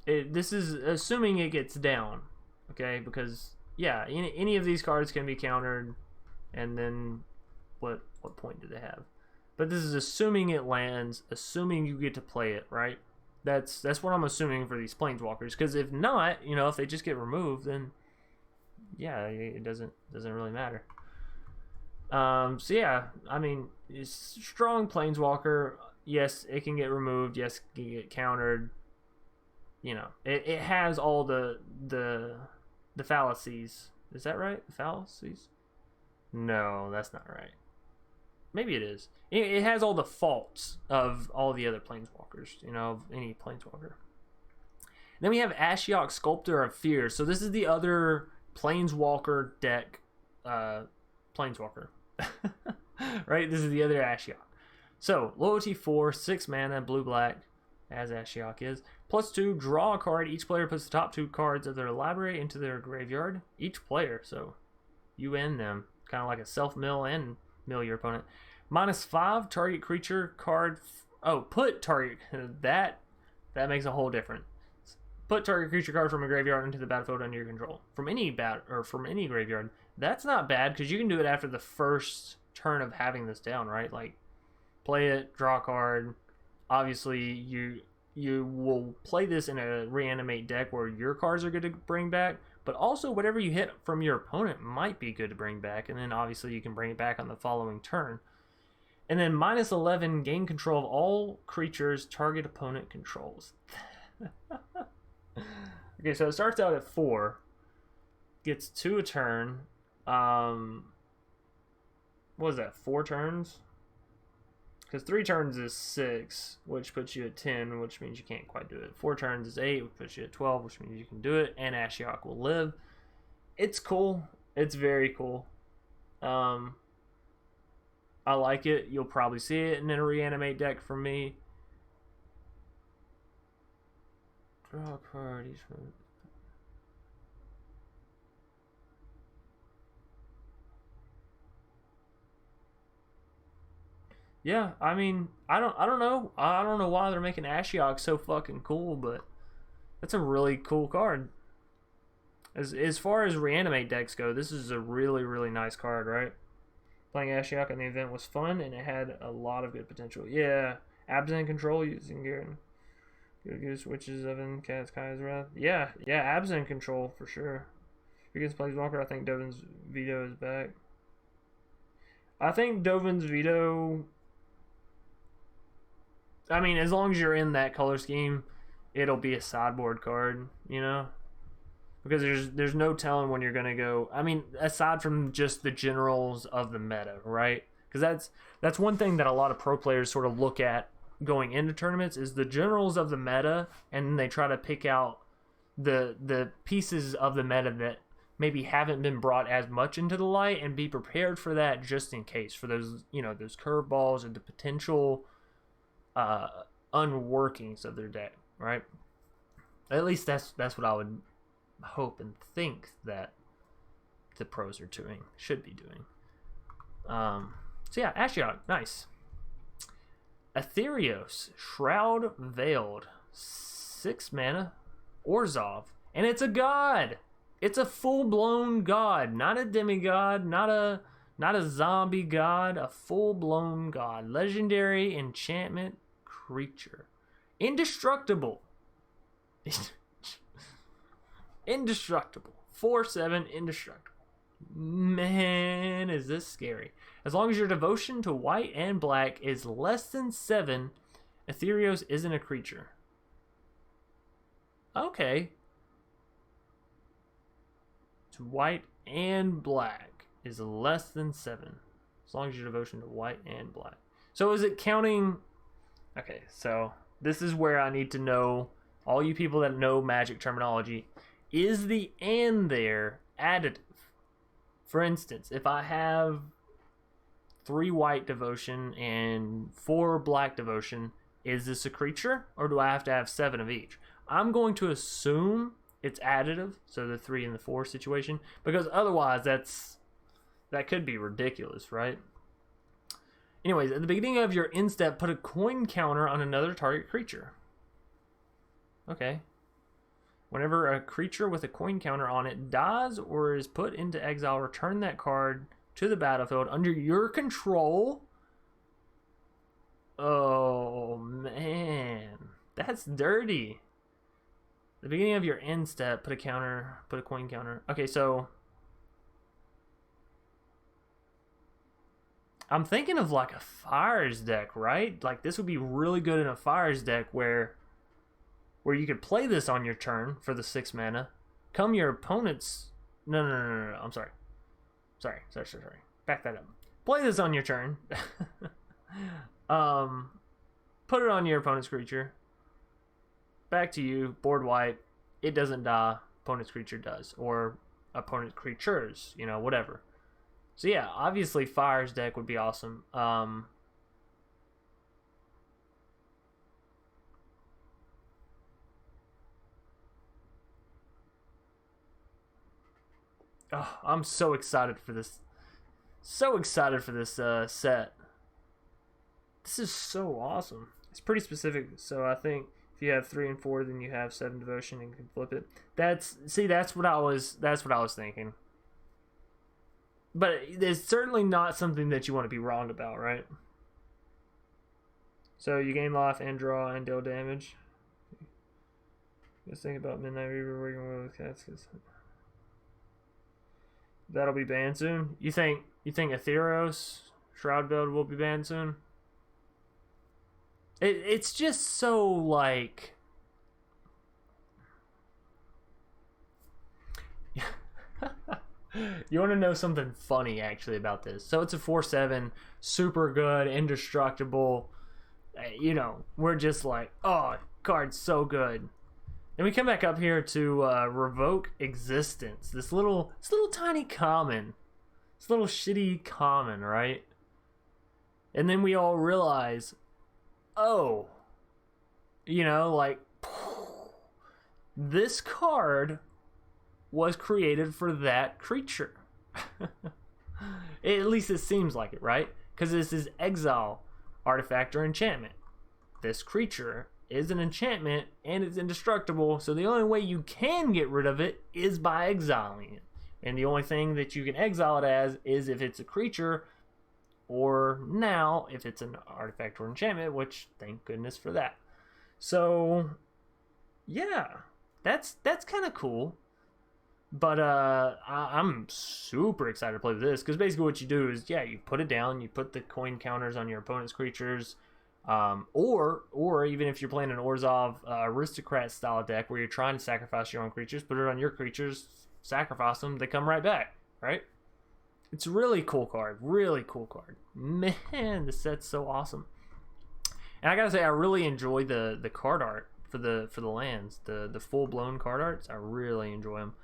this is assuming it gets down, okay? Because, yeah, any of these cards can be countered, and then what point do they have? But this is assuming it lands, assuming you get to play it, right? That's what I'm assuming for these Planeswalkers. Because if not, you know, if they just get removed, then, yeah, it doesn't really matter. So yeah, I mean, it's strong Planeswalker. Yes, it can get removed. Yes, it can get countered. You know, it has all the the fallacies. Is that right? The fallacies? No, that's not right. Maybe it is. It has all the faults of all the other planeswalkers, you know, of any planeswalker. Then we have Ashion, Sculptor of Fear. So this is the other planeswalker deck, planeswalker. Right? This is the other Ashion. So, loyalty 4, 6 mana, blue-black, as Ashiok is. +2, draw a card. Each player puts the top 2 cards of their library into their graveyard. Each player, so you and them. Kind of like a self-mill and mill your opponent. -5, target creature card. Put target. That makes a whole difference. Put target creature card from a graveyard into the battlefield under your control. From any graveyard. That's not bad, because you can do it after the first turn of having this down, right? Like, play it, draw a card. Obviously, you will play this in a reanimate deck where your cards are good to bring back, but also whatever you hit from your opponent might be good to bring back, and then obviously you can bring it back on the following turn. And then -11, gain control of all creatures target opponent controls. Okay, so it starts out at 4, gets 2 a turn. What is that, 4 turns? Because 3 turns is 6, which puts you at 10, which means you can't quite do it. 4 turns is 8, which puts you at 12, which means you can do it. And Ashiok will live. It's cool. It's very cool. I like it. You'll probably see it in a reanimate deck from me. Draw a card. Yeah, I mean, I don't know. I don't know why they're making Ashiok so fucking cool, but that's a really cool card. As far as reanimate decks go, this is a really, really nice card, right? Playing Ashiok in the event was fun, and it had a lot of good potential. Yeah, Absent Control using Garen. Goose, Witches, Oven, Cats, Kai's Wrath. Yeah, Absent Control for sure. Against Planeswalker, I think Dovin's Veto is back. I think Dovin's Veto... I mean, as long as you're in that color scheme, it'll be a sideboard card, you know? Because there's no telling when you're going to go... I mean, aside from just the generals of the meta, right? Because that's one thing that a lot of pro players sort of look at going into tournaments is the generals of the meta, and then they try to pick out the pieces of the meta that maybe haven't been brought as much into the light, and be prepared for that just in case, for those, you know, those curveballs or the potential unworkings of their deck, right? At least that's what I would hope and think that the pros are doing, should be doing. So yeah, Ashiok, nice. Aetherios, Shroud Veiled, 6 mana, Orzhov, and it's a god. It's a full-blown god, not a demigod, not a zombie god, a full-blown god. Legendary enchantment creature. Indestructible. Indestructible. 4/7 indestructible. Man, is this scary. As long as your devotion to white and black is less than 7, Aetherios isn't a creature. Okay. To white and black is less than 7. As long as your devotion to white and black. So is it counting... Okay, so this is where I need to know, all you people that know Magic terminology, is the "and" there additive? For instance, if I have 3 white devotion and 4 black devotion, is this a creature, or do I have to have 7 of each? I'm going to assume it's additive, so the 3 and the 4 situation, because otherwise that could be ridiculous, right? Anyways, at the beginning of your end step, put a coin counter on another target creature. Okay. Whenever a creature with a coin counter on it dies or is put into exile, return that card to the battlefield under your control. Oh, man. That's dirty. At the beginning of your end step, put a coin counter. Okay, so... I'm thinking of like a Fires deck, right? Like this would be really good in a Fires deck where you could play this on your turn for the 6 mana, Come your opponent's... No. I'm sorry. Sorry. Back that up. Play this on your turn. Put it on your opponent's creature. Back to you. Board wipe. It doesn't die. Opponent's creature does. Or opponent's creatures. You know, whatever. So yeah, obviously Fire's deck would be awesome. Oh, I'm so excited for this. So excited for this set. This is so awesome. It's pretty specific. So I think if you have 3 and 4, then you have 7 devotion and can flip it. That's what I was thinking. But it's certainly not something that you want to be wrong about, right? So you gain life and draw and deal damage. Just think about Midnight Reaver working with cats. That'll be banned soon. You think a Theros Shroud build will be banned soon? It's just so like... You want to know something funny actually about this? So it's a 4/7, super good, indestructible. You know, we're just like, oh, card's so good. Then we come back up here to Revoke Existence. This little tiny common. This little shitty common, right? And then we all realize, oh, you know, like, this card was created for that creature. At least it seems like it, right? Because this is exile, artifact, or enchantment. This creature is an enchantment and it's indestructible, so the only way you can get rid of it is by exiling it. And the only thing that you can exile it as is if it's a creature, or now if it's an artifact or enchantment, which thank goodness for that. So yeah, that's kind of cool. But I'm super excited to play with this, because basically what you do is, yeah, you put it down, you put the coin counters on your opponent's creatures, or even if you're playing an Orzhov aristocrat style deck where you're trying to sacrifice your own creatures, put it on your creatures, sacrifice them, they come right back, right? It's a really cool card, Man, the set's so awesome. And I gotta say, I really enjoy the card art for the lands, the full blown card arts. I really enjoy them.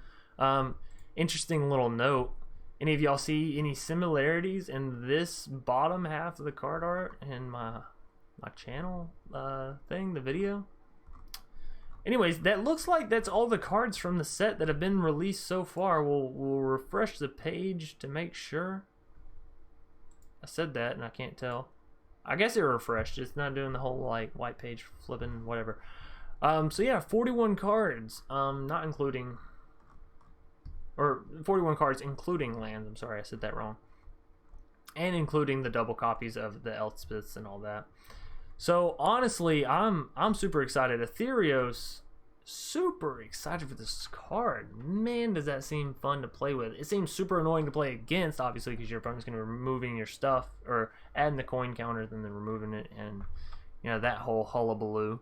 Interesting little note. Any of y'all see any similarities in this bottom half of the card art and my channel thing, the video? Anyways, that looks like that's all the cards from the set that have been released so far. We'll refresh the page to make sure. I said that and I can't tell. I guess it refreshed. It's not doing the whole like white page flipping, whatever. So yeah, 41 cards, not including, or 41 cards including lands. I'm sorry, I said that wrong. And including the double copies of the Elspeths and all that. So honestly, I'm super excited. Ethereos, super excited for this card. Man, does that seem fun to play with. It seems super annoying to play against, obviously, because your opponent's going to be removing your stuff, or adding the coin counters and then removing it, and you know, that whole hullabaloo.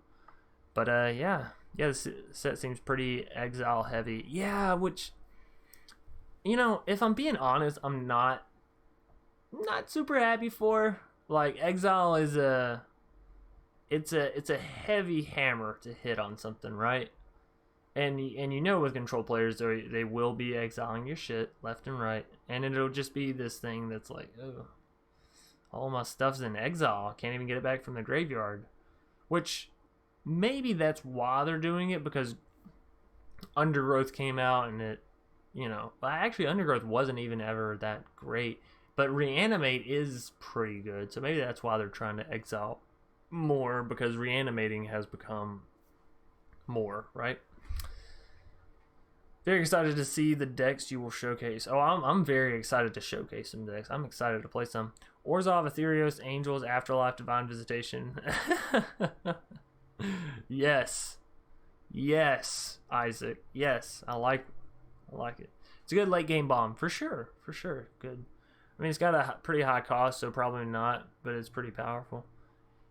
But yeah, this set seems pretty exile heavy. Yeah, which, you know, if I'm being honest, I'm not super happy for. Like, exile is it's a heavy hammer to hit on something, right? And you know, with control players, they will be exiling your shit left and right, and it'll just be this thing that's like, oh, all my stuff's in exile. I can't even get it back from the graveyard. Which maybe that's why they're doing it, because Undergrowth came out and it, you know, actually Undergrowth wasn't even ever that great, but Reanimate is pretty good, so maybe that's why they're trying to exile more, because reanimating has become more, right? Very excited to see the decks you will showcase. Oh, I'm very excited to showcase some decks. I'm excited to play some. Orzhov, Ethereos, Angels, Afterlife, Divine Visitation. Yes, Isaac. Yes, I like it. It's a good late game bomb for sure. Good. I mean, it's got a pretty high cost, so probably not, but it's pretty powerful.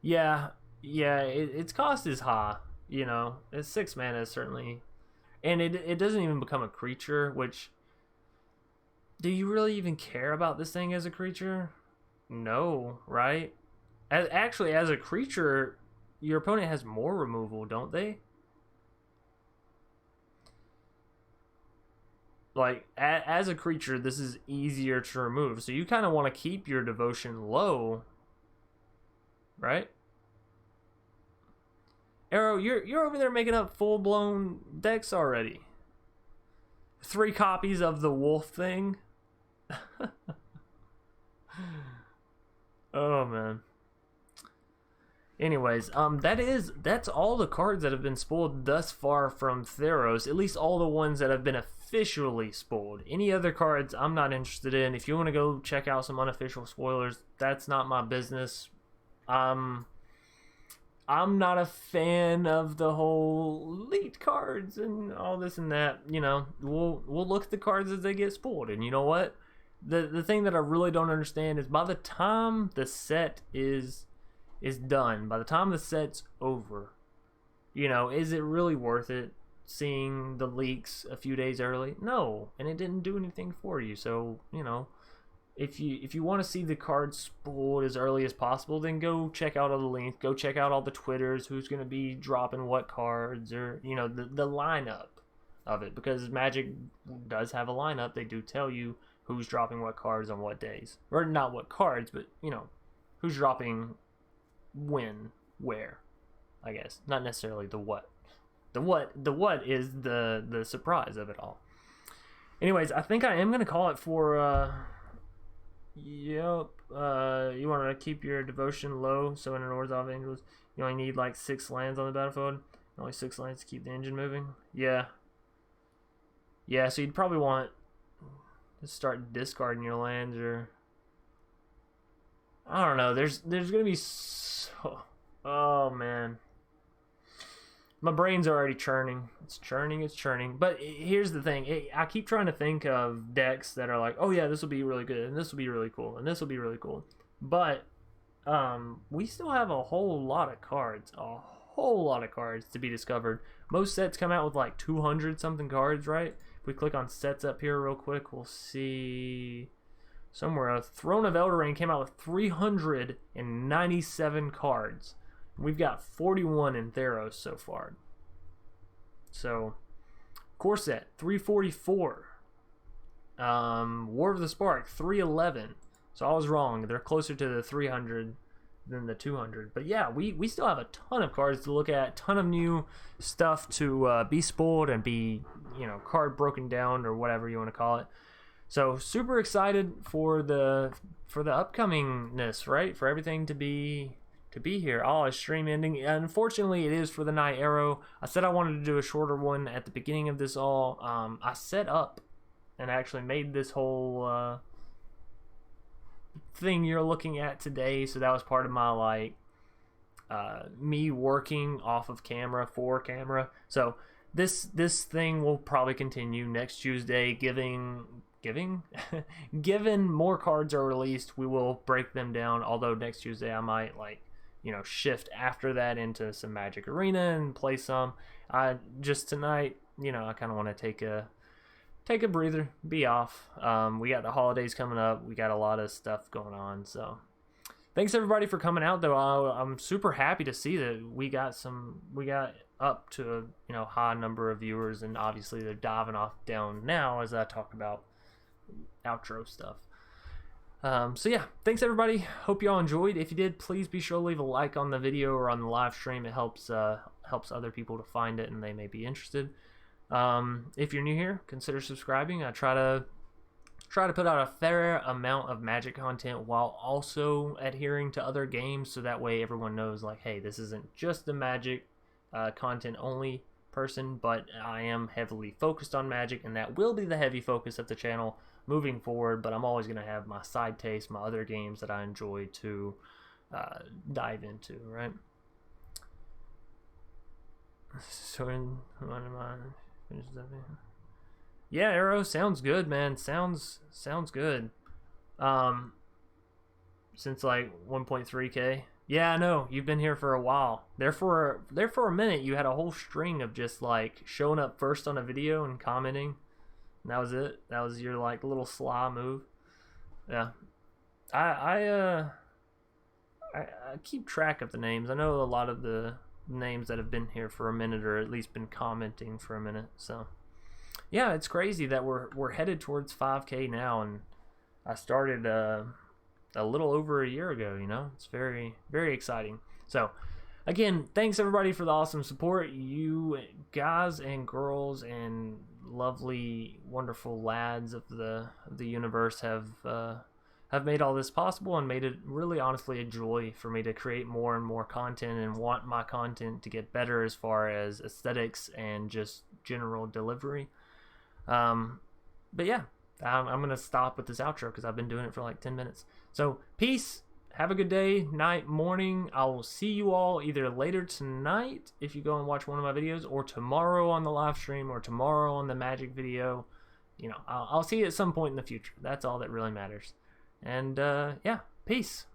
Yeah, its cost is high, you know. It's 6 mana, certainly. And it doesn't even become a creature, which... Do you really even care about this thing as a creature? No, right? Actually, as a creature, your opponent has more removal, don't they? Like, as a creature, this is easier to remove. So you kind of want to keep your devotion low, right? Arrow, you're over there making up full-blown decks already. 3 copies of the wolf thing. Oh, man. Anyways, that's all the cards that have been spoiled thus far from Theros. At least all the ones that have been officially spoiled. Any other cards I'm not interested in. If you want to go check out some unofficial spoilers, that's not my business. I'm not a fan of the whole leaked cards and all this and that. You know, we'll look at the cards as they get spoiled. And you know what? The thing that I really don't understand is by the time the set is done, by the time the set's over, you know, is it really worth it seeing the leaks a few days early? No, and it didn't do anything for you. So, you know, if you want to see the cards spoiled as early as possible, then go check out all the links, go check out all the Twitters, who's going to be dropping what cards, or, you know, the lineup of it, because Magic does have a lineup. They do tell you who's dropping what cards on what days, or not what cards, but, you know, who's dropping when, where, I guess. Not necessarily the what. The what is the surprise of it all. Anyways, I think I am going to call it for, yep, you want to keep your devotion low, so in an Orzhov Angels, you only need like 6 lands on the battlefield. Only 6 lands to keep the engine moving. Yeah. Yeah, so you'd probably want to start discarding your lands, or... I don't know. There's gonna be so... Oh, man. My brain's already churning. It's churning. But here's the thing. I keep trying to think of decks that are like, oh yeah, this will be really good, and this will be really cool, and this will be really cool. But we still have a whole lot of cards. A whole lot of cards to be discovered. Most sets come out with like 200 something cards, right? If we click on sets up here real quick, we'll see... Somewhere, Throne of Eldraine came out with 397 cards. We've got 41 in Theros so far. So, Core Set, 344. War of the Spark, 311. So I was wrong. They're closer to the 300 than the 200. But yeah, we still have a ton of cards to look at, ton of new stuff to be spoiled and be, you know, card broken down, or whatever you want to call it. So super excited for the upcomingness, right? For everything to be here. Oh, a stream ending. Unfortunately, it is for the night, Arrow. I said I wanted to do a shorter one at the beginning of this all. I set up and actually made this whole thing you're looking at today. So that was part of my like me working off of camera for camera. So this thing will probably continue next Tuesday, given more cards are released, we will break them down. Although next Tuesday I might, like, you know, shift after that into some Magic Arena and play some. Just tonight, you know, I kind of want to take a breather, be off. We got the holidays coming up. We got a lot of stuff going on. So thanks everybody for coming out, though. I'm super happy to see that we got up to a, you know, high number of viewers, and obviously they're diving off down now as I talk about outro stuff. So yeah, thanks everybody. Hope y'all enjoyed. If you did, please be sure to leave a like on the video or on the live stream. It helps other people to find it, and they may be interested. If you're new here, consider subscribing. I try to put out a fair amount of Magic content while also adhering to other games, so that way everyone knows, like, hey, this isn't just the Magic content only person, but I am heavily focused on Magic, and that will be the heavy focus of the channel moving forward. But I'm always going to have my side taste, my other games that I enjoy to dive into, right? So yeah, Arrow, sounds good, man. Sounds good. Since like 1.3k, Yeah, I know. You've been here for a while. There for a minute, you had a whole string of just like showing up first on a video and commenting. And that was it. That was your like little sly move. Yeah. I I uh I keep track of the names. I know a lot of the names that have been here for a minute or at least been commenting for a minute. So yeah, it's crazy that we're headed towards 5K now, and I started a little over a year ago. You know, it's very, very exciting. So again, thanks everybody for the awesome support. You guys and girls and lovely, wonderful lads of the universe have made all this possible and made it really honestly a joy for me to create more and more content and want my content to get better as far as aesthetics and just general delivery. But yeah, I'm going to stop with this outro because I've been doing it for like 10 minutes. So peace. Have a good day, night, morning. I will see you all either later tonight if you go and watch one of my videos, or tomorrow on the live stream, or tomorrow on the magic video. You know, I'll see you at some point in the future. That's all that really matters. And yeah, peace.